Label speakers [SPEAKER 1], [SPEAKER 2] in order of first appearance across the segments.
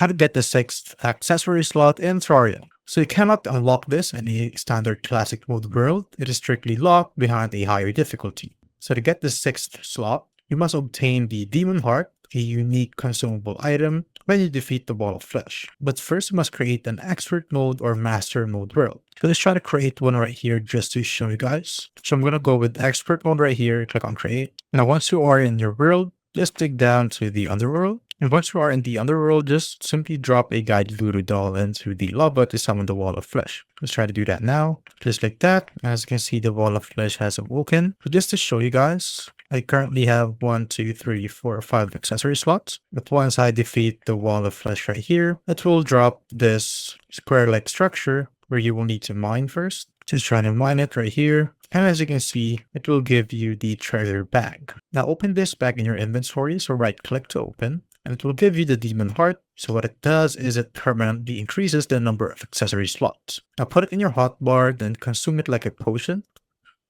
[SPEAKER 1] How to get the 6th accessory slot in Terraria. So you cannot unlock this in a standard classic mode world. It is strictly locked behind a higher difficulty. So to get the 6th slot, you must obtain the Demon Heart, a unique consumable item, when you defeat the Ball of Flesh. But first, you must create an expert mode or master mode world. So let's try to create one right here just to show you guys. So I'm going to go with expert mode right here, click on create. Now once you are in your world, just dig down to the underworld. And once you are in the underworld, just simply drop a guide voodoo doll into the lava to summon the Wall of Flesh. Let's try to do that now. Just like that. As you can see, the Wall of Flesh has awoken. So just to show you guys, I currently have 1, 2, 3, 4, 5 accessory slots. But once I defeat the Wall of Flesh right here, it will drop this square-like structure where you will need to mine first. Just try to mine it right here. And as you can see, it will give you the treasure bag. Now open this bag in your inventory, so right click to open. And it will give you the Demon Heart. So what it does is it permanently increases the number of accessory slots. Now put it in your hotbar, then consume it like a potion.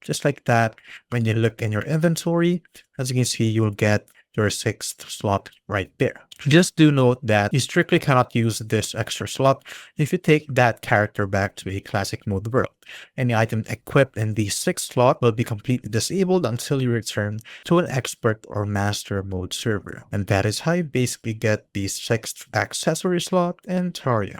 [SPEAKER 1] Just like that. When you look in your inventory, as you can see, you'll get your 6th slot right there. Just do note that you strictly cannot use this extra slot if you take that character back to a classic mode world. Any item equipped in the 6th slot will be completely disabled until you return to an expert or master mode server. And that is how you basically get the 6th accessory slot in Terraria.